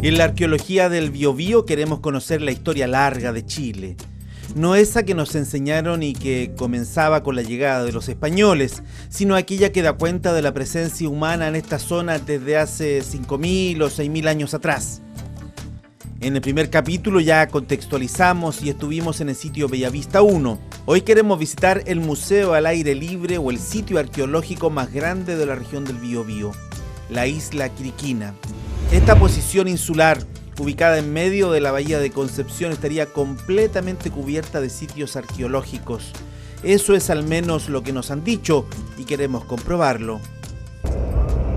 En la arqueología del Biobío queremos conocer la historia larga de Chile. No esa que nos enseñaron y que comenzaba con la llegada de los españoles, sino aquella que da cuenta de la presencia humana en esta zona desde hace 5.000 o 6.000 años atrás. En el primer capítulo ya contextualizamos y estuvimos en el sitio Bellavista 1. Hoy queremos visitar el Museo al Aire Libre o el sitio arqueológico más grande de la región del Biobío, la isla Quiriquina. Esta posición insular, ubicada en medio de la bahía de Concepción, estaría completamente cubierta de sitios arqueológicos. Eso es al menos lo que nos han dicho y queremos comprobarlo.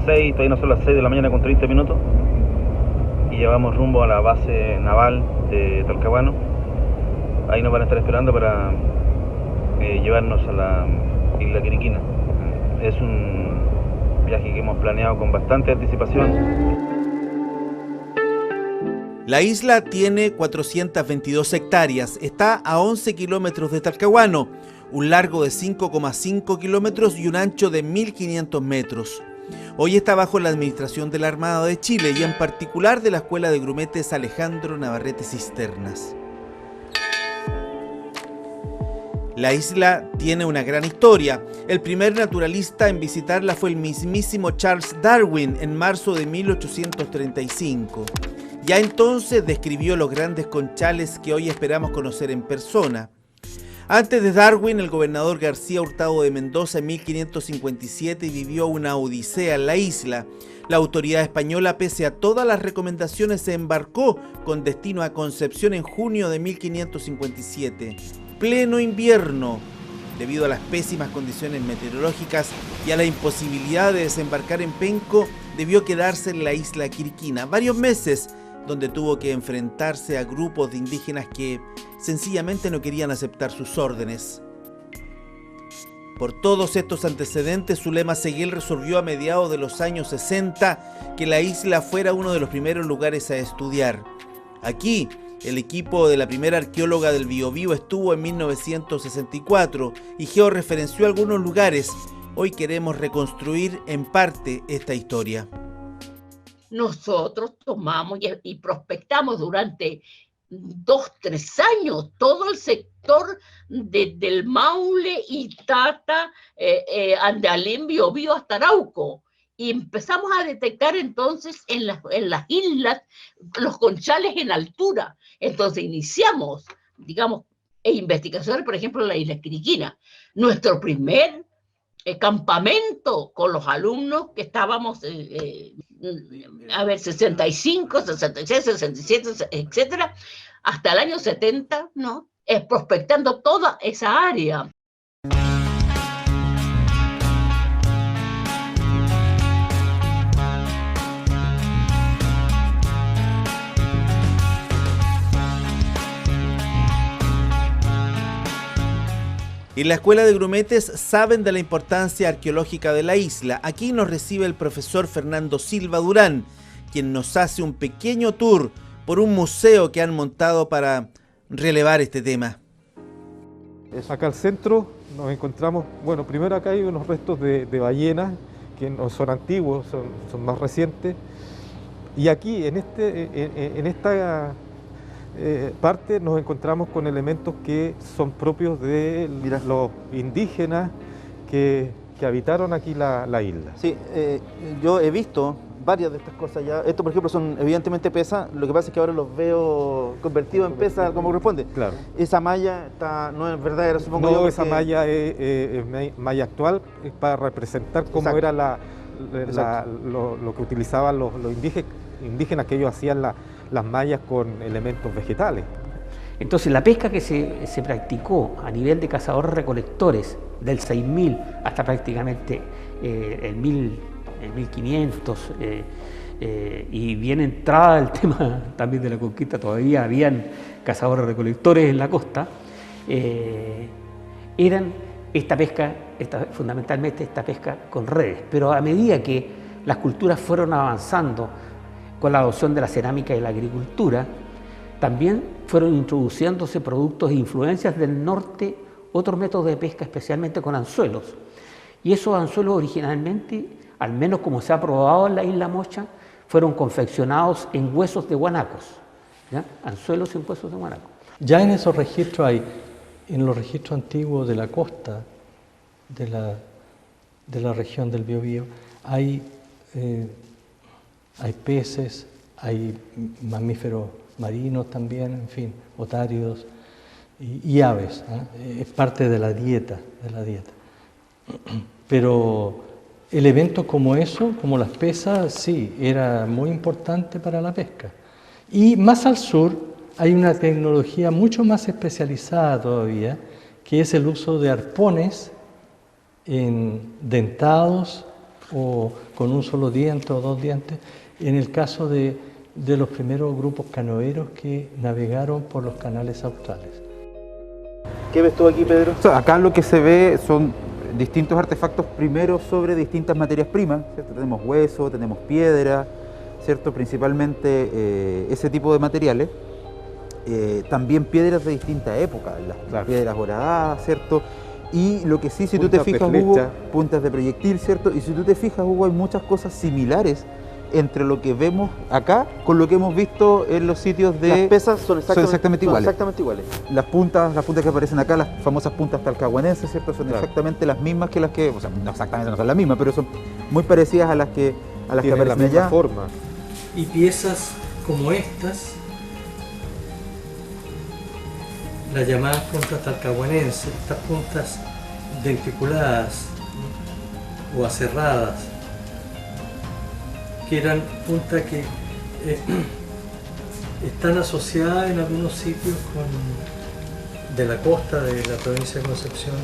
Todavía no son las 6 de la mañana con 30 minutos y llevamos rumbo a la base naval de Talcahuano. Ahí nos van a estar esperando para llevarnos a la isla Quiriquina. Es un viaje que hemos planeado con bastante anticipación. La isla tiene 422 hectáreas, está a 11 kilómetros de Talcahuano, un largo de 5,5 kilómetros y un ancho de 1.500 metros. Hoy está bajo la administración de la Armada de Chile y en particular de la Escuela de Grumetes Alejandro Navarrete Cisternas. La isla tiene una gran historia. El primer naturalista en visitarla fue el mismísimo Charles Darwin en marzo de 1835. Ya entonces describió los grandes conchales que hoy esperamos conocer en persona. Antes de Darwin, el gobernador García Hurtado de Mendoza en 1557 vivió una odisea en la isla. La autoridad española, pese a todas las recomendaciones, se embarcó con destino a Concepción en junio de 1557. Pleno invierno. Debido a las pésimas condiciones meteorológicas y a la imposibilidad de desembarcar en Penco, debió quedarse en la isla Quiriquina varios meses, donde tuvo que enfrentarse a grupos de indígenas que sencillamente no querían aceptar sus órdenes. Por todos estos antecedentes, Zulema Seguel resolvió a mediados de los años 60 que la isla fuera uno de los primeros lugares a estudiar. Aquí, el equipo de la primera arqueóloga del Biobío estuvo en 1964 y georreferenció algunos lugares. Hoy queremos reconstruir en parte esta historia. Nosotros tomamos y prospectamos durante 2-3 años todo el sector del Maule, Itata, Andalén, Biobío hasta Arauco. Y empezamos a detectar entonces en las islas los conchales en altura. Entonces iniciamos, digamos, investigaciones, por ejemplo, en la isla Quiriquina. Nuestro primer campamento con los alumnos que estábamos, 65, 66, 67, etcétera, hasta el año 70, ¿no? Prospectando toda esa área. En la Escuela de Grumetes saben de la importancia arqueológica de la isla. Aquí nos recibe el profesor Fernando Silva Durán, quien nos hace un pequeño tour por un museo que han montado para relevar este tema. Acá al centro nos encontramos, bueno, primero acá hay unos restos de ballenas que no son antiguos, son más recientes. Y aquí, en esta parte, nos encontramos con elementos que son propios de los indígenas que habitaron aquí la isla. Sí, yo he visto varias de estas cosas ya. Esto, por ejemplo, son evidentemente pesas. Lo que pasa es que ahora los veo convertidos en pesas como corresponde. Claro. Esa malla no es verdadera, supongo yo. No, esa malla es malla actual, es para representar cómo era lo que utilizaban los indígenas, que ellos hacían las mallas con elementos vegetales. Entonces la pesca que se practicó a nivel de cazadores-recolectores del 6000 hasta prácticamente el 1500 y bien entrada el tema también de la conquista, todavía habían cazadores-recolectores en la costa, eran esta pesca, fundamentalmente esta pesca con redes, pero a medida que las culturas fueron avanzando con la adopción de la cerámica y la agricultura, también fueron introduciéndose productos e influencias del norte, otros métodos de pesca, especialmente con anzuelos. Y esos anzuelos originalmente, al menos como se ha probado en la isla Mocha, fueron confeccionados en huesos de guanacos, ¿ya? Anzuelos en huesos de guanaco. Ya en esos registros en los registros antiguos de la costa de la región del Biobío, hay peces, hay mamíferos marinos también, en fin, otáridos y aves, ¿eh? Es parte de la dieta. Pero elementos como eso, como las pesas, sí, era muy importante para la pesca. Y más al sur hay una tecnología mucho más especializada todavía, que es el uso de arpones dentados o con un solo diente o dos dientes, en el caso de los primeros grupos canoeros que navegaron por los canales australes. ¿Qué ves tú aquí, Pedro? O sea, acá lo que se ve son distintos artefactos primero sobre distintas materias primas, ¿cierto? Tenemos hueso, tenemos piedra, ¿cierto? Principalmente ese tipo de materiales. También piedras de distintas épocas, las piedras horadadas, ¿cierto? Y lo que sí, si tú te fijas, Hugo, puntas de proyectil, ¿cierto? Y si tú te fijas, Hugo, hay muchas cosas similares entre lo que vemos acá con lo que hemos visto en los sitios de... Las pesas son exactamente iguales. Las puntas que aparecen acá, las famosas puntas talcahuanenses, ¿cierto? Son exactamente las mismas que las que... O sea, no exactamente no son las mismas, pero son muy parecidas a las que aparecen la misma allá. forma. Y piezas como estas, las llamadas puntas talcahuanenses, estas puntas denticuladas o aserradas, que eran puntas que están asociadas en algunos sitios de la costa de la provincia de Concepción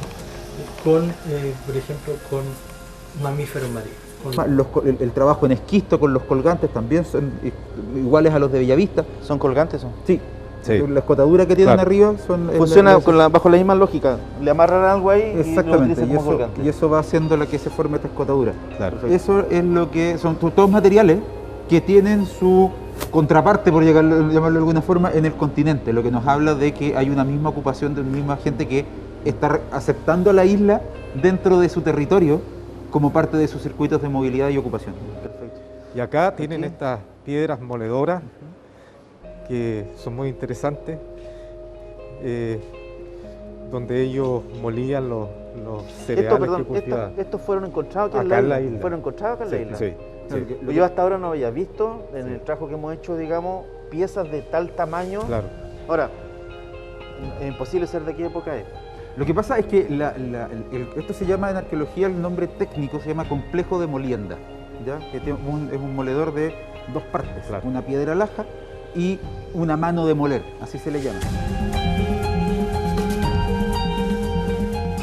con, por ejemplo, con mamíferos marinos. El trabajo en esquisto con los colgantes también son iguales a los de Bellavista. ¿Son colgantes? Sí. La escotadura que tienen arriba funciona bajo la misma lógica. Le amarran algo ahí y lo utilizan como colgante. Y eso va haciendo la que se forme esta escotadura. Claro. Eso es lo que son todos materiales que tienen su contraparte, por llamarlo de alguna forma, en el continente, lo que nos habla de que hay una misma ocupación de una misma gente que está aceptando a la isla dentro de su territorio como parte de sus circuitos de movilidad y ocupación. Perfecto. Y acá tienen estas piedras moledoras que son muy interesantes, donde ellos molían los cereales que cultivaban. ¿Estos fueron encontrados acá en la isla? ¿Fueron encontrados acá en la isla? Sí. Yo hasta ahora no había visto en el trabajo que hemos hecho, digamos, piezas de tal tamaño. Claro. Ahora, es imposible ser de qué época es. Lo que pasa es que esto se llama en arqueología, el nombre técnico se llama complejo de molienda, ¿ya? Que es un moledor de dos partes, una piedra laja y una mano de moler, así se le llama.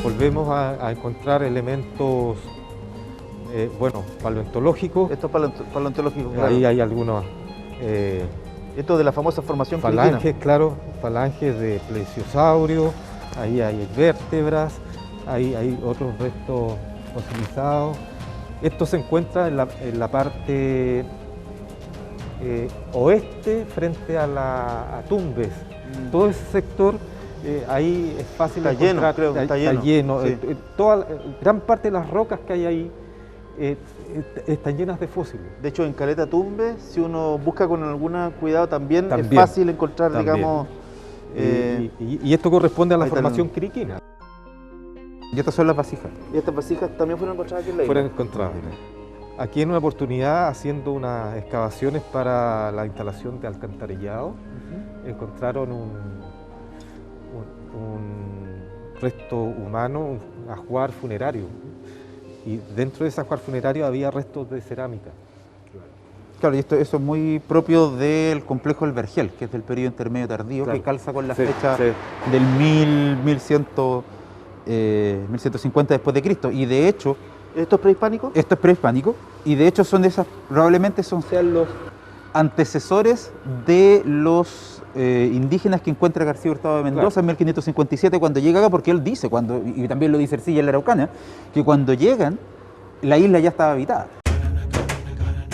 Volvemos a encontrar elementos, paleontológicos. Esto es paleontológico, claro. Ahí hay algunos... Esto de la famosa formación falanges, critina. claro, falanges de plesiosaurio, ahí hay vértebras, hay otros restos fosilizados. Esto se encuentra en la parte oeste, frente a Tumbes. Todo ese sector, ahí es fácil encontrar. Está lleno. Sí. Gran parte de las rocas que hay ahí están llenas de fósiles. De hecho, en Caleta Tumbes, si uno busca con algún cuidado, también es fácil encontrar, digamos... Y esto corresponde a la formación criquina. Y estas son las vasijas. ¿Y estas vasijas también fueron encontradas aquí en la isla? Fueron encontradas. Aquí en una oportunidad, haciendo unas excavaciones para la instalación de alcantarillado, encontraron un resto humano, un ajuar funerario. Y dentro de ese ajuar funerario había restos de cerámica. Claro, y eso es muy propio del complejo del Vergel, que es del periodo intermedio tardío, que calza con la fecha del 1150 después de Cristo. Y de hecho... ¿Esto es prehispánico? Esto es prehispánico, y de hecho probablemente sean los antecesores de los indígenas que encuentra García Hurtado de Mendoza en 1557 cuando llega acá, porque él dice, y también lo dice Ercilla en la Araucana, que cuando llegan, la isla ya estaba habitada.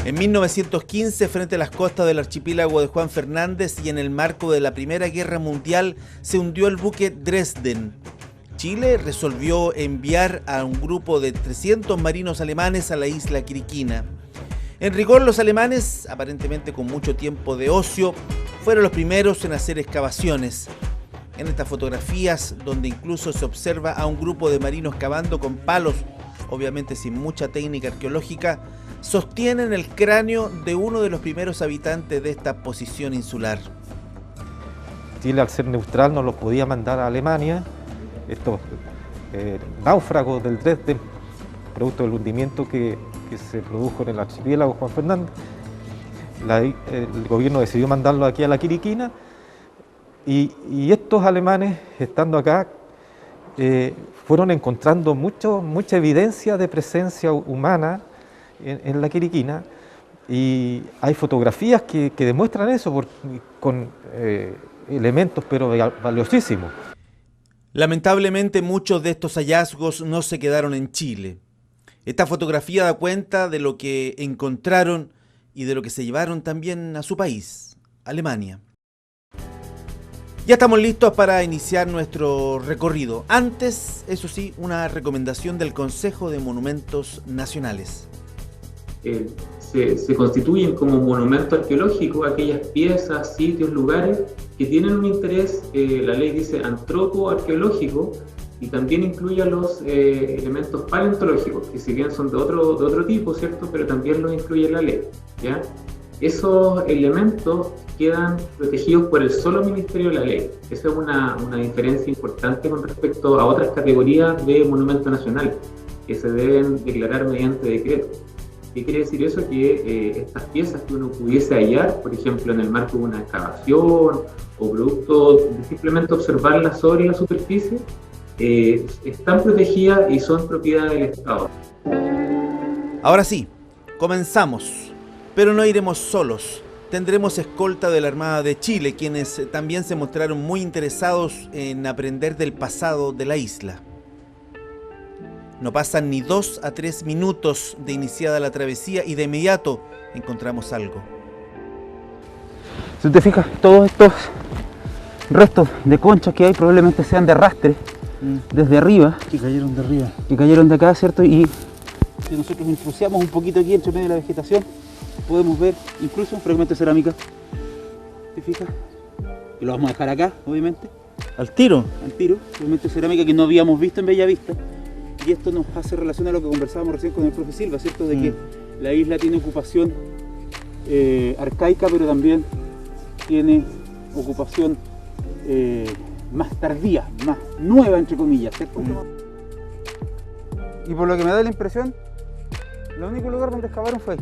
En 1915, frente a las costas del archipiélago de Juan Fernández y en el marco de la Primera Guerra Mundial, se hundió el buque Dresden. Chile resolvió enviar a un grupo de 300 marinos alemanes a la isla Quiriquina. En rigor, los alemanes, aparentemente con mucho tiempo de ocio, fueron los primeros en hacer excavaciones. En estas fotografías, donde incluso se observa a un grupo de marinos cavando con palos, obviamente sin mucha técnica arqueológica, sostienen el cráneo de uno de los primeros habitantes de esta posición insular. Chile, al ser neutral, no los podía mandar a Alemania. Estos náufragos del Dresden, producto del hundimiento que se produjo en el archipiélago Juan Fernández, el gobierno decidió mandarlo aquí a la Quiriquina, y estos alemanes, estando acá, fueron encontrando mucha evidencia de presencia humana en la Quiriquina, y hay fotografías que demuestran eso con elementos pero valiosísimos. Lamentablemente, muchos de estos hallazgos no se quedaron en Chile. Esta fotografía da cuenta de lo que encontraron y de lo que se llevaron también a su país, Alemania. Ya estamos listos para iniciar nuestro recorrido. Antes, eso sí, una recomendación del Consejo de Monumentos Nacionales. Se constituyen como monumento arqueológico aquellas piezas, sitios, lugares que tienen un interés, la ley dice antropo-arqueológico, y también incluye a los elementos paleontológicos, que si bien son de otro tipo, ¿cierto? Pero también los incluye la ley, ¿ya? Esos elementos quedan protegidos por el solo Ministerio de la Ley. Esa es una diferencia importante con respecto a otras categorías de monumento nacional, que se deben declarar mediante decreto. ¿Qué quiere decir eso? Que estas piezas que uno pudiese hallar, por ejemplo, en el marco de una excavación o producto de simplemente observarlas sobre la superficie, están protegidas y son propiedad del Estado. Ahora sí, comenzamos, pero no iremos solos. Tendremos escolta de la Armada de Chile, quienes también se mostraron muy interesados en aprender del pasado de la isla. No pasan ni 2 a 3 minutos de iniciada la travesía y de inmediato encontramos algo. Si te fijas, todos estos restos de conchas que hay probablemente sean de arrastre desde arriba. Que cayeron de arriba. Que cayeron de acá, ¿cierto? Y si nosotros intrusiamos un poquito aquí entre medio de la vegetación, podemos ver incluso un fragmento de cerámica. ¿Te fijas? Que lo vamos a dejar acá, obviamente. ¿Al tiro? Al tiro. Fragmento de cerámica que no habíamos visto en Bellavista. Y esto nos hace relación a lo que conversábamos recién con el profe Silva, ¿cierto? De que la isla tiene ocupación arcaica, pero también tiene ocupación más tardía, más nueva, entre comillas, ¿cierto? Y por lo que me da la impresión, el único lugar donde excavaron fue ahí.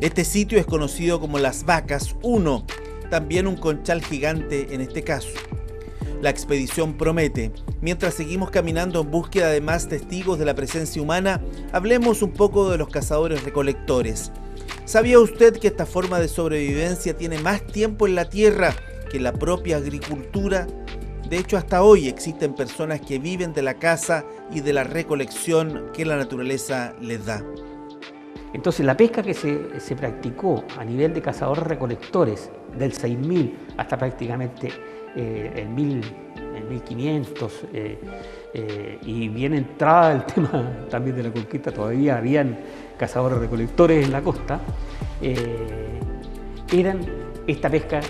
Este sitio es conocido como Las Vacas 1, también un conchal gigante en este caso. La expedición promete. Mientras seguimos caminando en búsqueda de más testigos de la presencia humana, hablemos un poco de los cazadores recolectores. ¿Sabía usted que esta forma de sobrevivencia tiene más tiempo en la tierra que la propia agricultura? De hecho, hasta hoy existen personas que viven de la caza y de la recolección que la naturaleza les da. Entonces, la pesca que se practicó a nivel de cazadores recolectores del 6000 hasta prácticamente el 1500, y bien entrada el tema también de la conquista, todavía habían cazadores recolectores en la costa, eran esta pesca,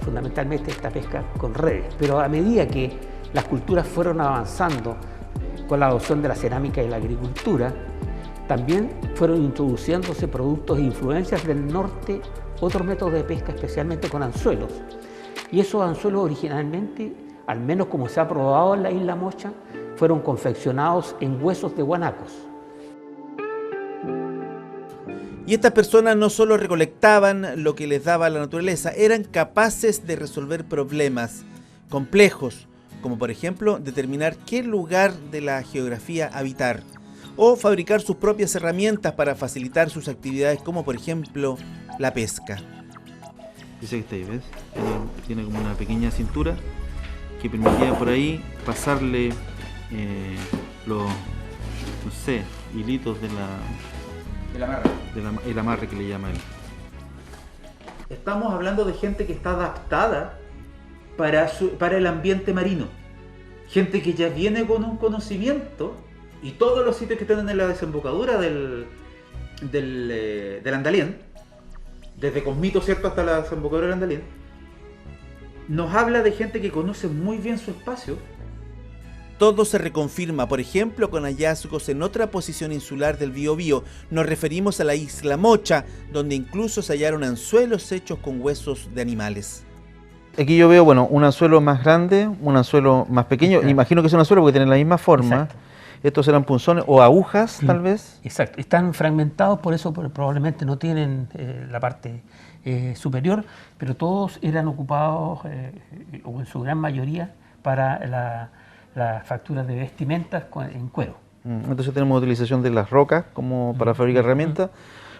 fundamentalmente esta pesca con redes. Pero a medida que las culturas fueron avanzando con la adopción de la cerámica y la agricultura, también fueron introduciéndose productos e influencias del norte, otros métodos de pesca, especialmente con anzuelos. Y esos anzuelos originalmente, al menos como se ha probado en la isla Mocha, fueron confeccionados en huesos de guanacos. Y estas personas no solo recolectaban lo que les daba la naturaleza, eran capaces de resolver problemas complejos, como por ejemplo determinar qué lugar de la geografía habitar, o fabricar sus propias herramientas para facilitar sus actividades, como por ejemplo la pesca. Dice que está ahí, ¿ves? Tiene como una pequeña cintura que permitía por ahí pasarle los, no sé, hilitos de el amarre que le llama él. Estamos hablando de gente que está adaptada para el ambiente marino. Gente que ya viene con un conocimiento, y todos los sitios que están en la desembocadura del del Andalién, desde Cosmito, ¿cierto?, hasta la desembocadura del Andalién, nos habla de gente que conoce muy bien su espacio. Todo se reconfirma, por ejemplo, con hallazgos en otra posición insular del Biobío. Nos referimos a la isla Mocha, donde incluso se hallaron anzuelos hechos con huesos de animales. Aquí yo veo, bueno, un anzuelo más grande, un anzuelo más pequeño. Exacto. Imagino que es un anzuelo porque tienen la misma forma. Exacto. Estos eran punzones o agujas, tal vez. Exacto, están fragmentados, por eso probablemente no tienen la parte superior, pero todos eran ocupados, o en su gran mayoría, para las facturas de vestimentas en cuero. Entonces tenemos utilización de las rocas como para fabricar herramientas.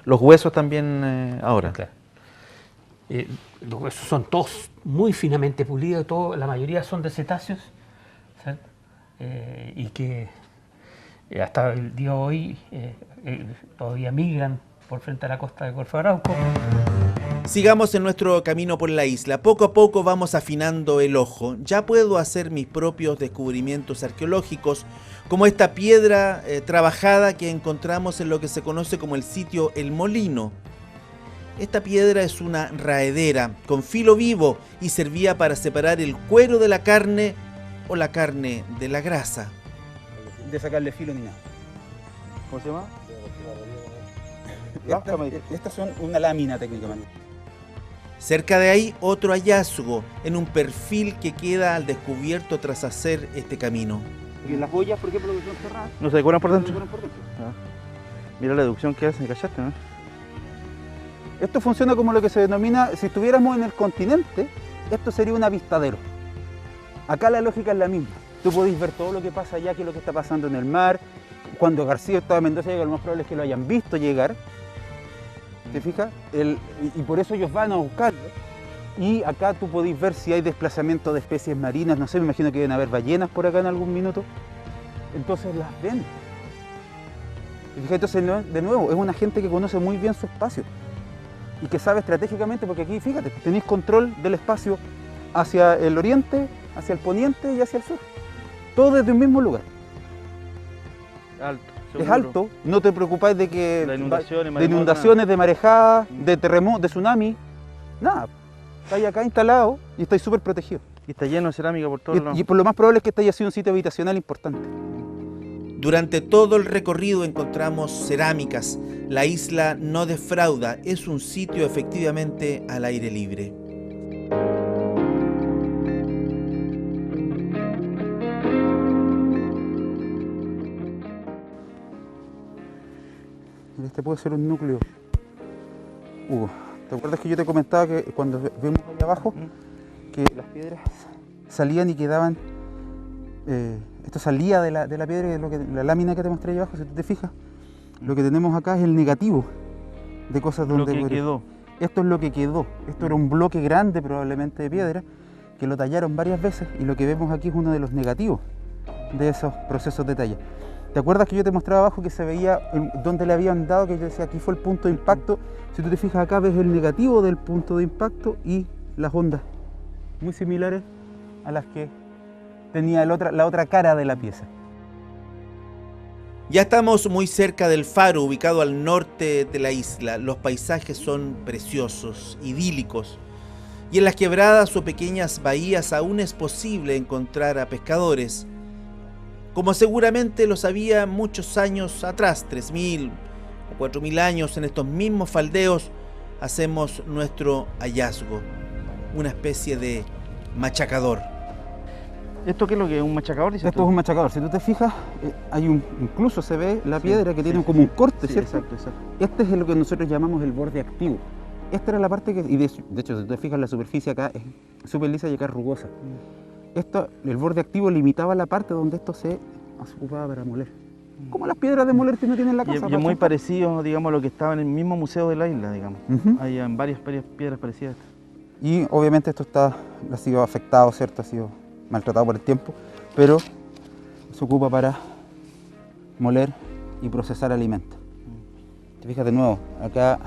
Los huesos también ahora. Claro. Los huesos son todos muy finamente pulidos, la mayoría son de cetáceos, ¿cierto? Y que hasta el día de hoy todavía migran por frente a la costa de Golfo de Arauco. Sigamos en nuestro camino por la isla. Poco a poco vamos afinando el ojo. Ya puedo hacer mis propios descubrimientos arqueológicos, como esta piedra trabajada que encontramos en lo que se conoce como el sitio El Molino. Esta piedra es una raedera con filo vivo y servía para separar el cuero de la carne o la carne de la grasa. De sacarle filo ni nada. ¿Cómo se llama? Estas son una lámina técnicamente. Cerca de ahí otro hallazgo en un perfil que queda al descubierto tras hacer este camino. Y las ollas, por ejemplo, que son cerradas, ¿No se decoran por se dentro? decoran por dentro. Mira la deducción que hacen, ¿cachaste, no? Esto funciona como lo que se denomina, si estuviéramos en el continente, esto sería un avistadero. Acá la lógica es la misma. Tú podéis ver todo lo que pasa allá, que es lo que está pasando en el mar. Cuando García estaba en Mendoza, lo más probable es que lo hayan visto llegar. ¿Te fijas? Y por eso ellos van a buscarlo. Y acá tú podéis ver si hay desplazamiento de especies marinas. No sé, me imagino que deben haber ballenas por acá en algún minuto. Entonces las ven. ¿Te fijas? Entonces, de nuevo, es una gente que conoce muy bien su espacio. Y que sabe estratégicamente, porque aquí, fíjate, tenéis control del espacio hacia el oriente, hacia el poniente y hacia el sur. Todo desde un mismo lugar. Alto. Es seguro. alto, no te preocupáis de que De inundaciones, de inundaciones, de marejadas, de terremotos, de tsunami, nada. Estáis acá instalados y estáis súper protegidos. Y está lleno de cerámica por todos lados. Y por lo más probable es que este haya sido un sitio habitacional importante. Durante todo el recorrido encontramos cerámicas. La isla no defrauda, es un sitio efectivamente al aire libre. Este puede ser un núcleo. Hugo, ¿te acuerdas que yo te comentaba que cuando vimos allá abajo, que las piedras salían y quedaban... esto salía de la piedra, que es la lámina que te mostré ahí abajo, si tú te fijas. Lo que tenemos acá es el negativo de cosas donde... Lo que quedó. Esto es lo que quedó. Esto era un bloque grande probablemente de piedra, que lo tallaron varias veces, y lo que vemos aquí es uno de los negativos de esos procesos de talla. ¿Te acuerdas que yo te mostraba abajo que se veía dónde le habían dado, que yo decía aquí fue el punto de impacto? Si tú te fijas acá ves el negativo del punto de impacto y las ondas, muy similares a las que tenía la otra cara de la pieza. Ya estamos muy cerca del faro, ubicado al norte de la isla. Los paisajes son preciosos, idílicos. Y en las quebradas o pequeñas bahías aún es posible encontrar a pescadores, como seguramente los había muchos años atrás, 3.000 o 4.000 años. En estos mismos faldeos hacemos nuestro hallazgo, una especie de machacador. ¿Esto qué es lo que es? ¿Un machacador? Esto es un machacador. Si tú te fijas, incluso se ve la piedra que tiene como un corte, sí, ¿cierto? Exacto. Este es lo que nosotros llamamos el borde activo. Esta era la parte que, y de hecho, si tú te fijas, la superficie acá es súper lisa y acá es rugosa. El borde activo limitaba la parte donde esto se ocupaba para moler. Como las piedras de moler que uno tiene en la casa. Y es muy parecido, digamos, a lo que estaba en el mismo museo de la isla, digamos. Hay varias piedras parecidas. Y obviamente esto ha sido afectado, ¿cierto? Ha sido maltratado por el tiempo, pero se ocupa para moler y procesar alimentos. Te fijas de nuevo, acá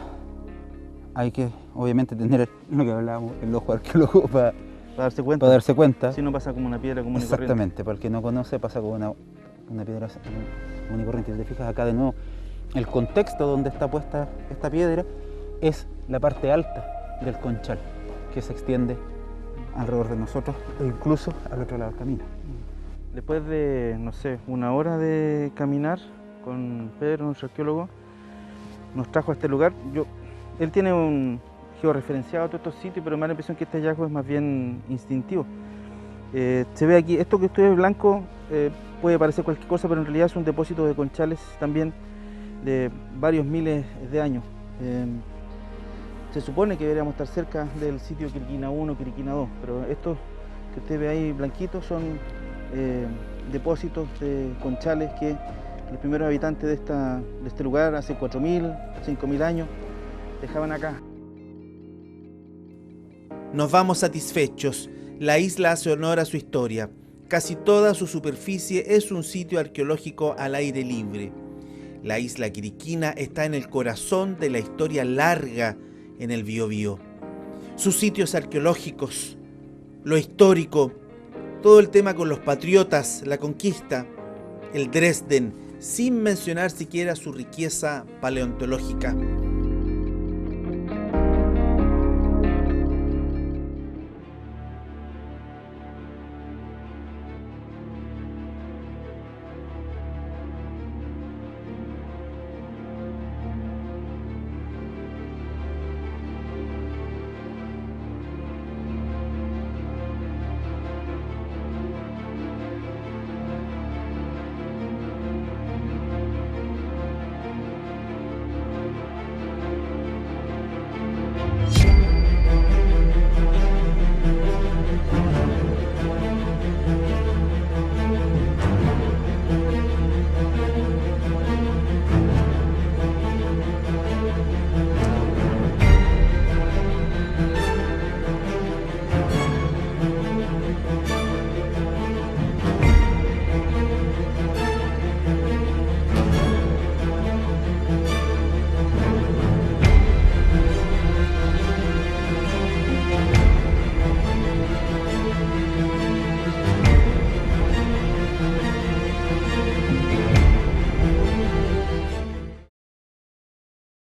hay que obviamente tener lo que hablábamos, el ojo arqueólogo para darse cuenta. Si no pasa como una piedra común y corriente. Exactamente, para el que no conoce pasa como una piedra común y corriente. Si te fijas acá de nuevo, el contexto donde está puesta esta piedra es la parte alta del conchal, que se extiende alrededor de nosotros e incluso al otro lado del camino. Después de, no sé, una hora de caminar con Pedro, nuestro arqueólogo, nos trajo a este lugar. Él tiene un georreferenciado a todos estos sitios, pero me da la impresión que este hallazgo es más bien instintivo. Se ve aquí, esto que estoy en blanco puede parecer cualquier cosa, pero en realidad es un depósito de conchales también de varios miles de años. Se supone que deberíamos estar cerca del sitio Quiriquina 1, Quiriquina 2, pero estos que usted ve ahí blanquitos son depósitos de conchales que los primeros habitantes de este lugar hace 4.000, 5.000 años dejaban acá. Nos vamos satisfechos. La isla hace honor a su historia. Casi toda su superficie es un sitio arqueológico al aire libre. La isla Quiriquina está en el corazón de la historia larga en el Biobío. Sus sitios arqueológicos, lo histórico, todo el tema con los patriotas, la conquista, el Dresden, sin mencionar siquiera su riqueza paleontológica.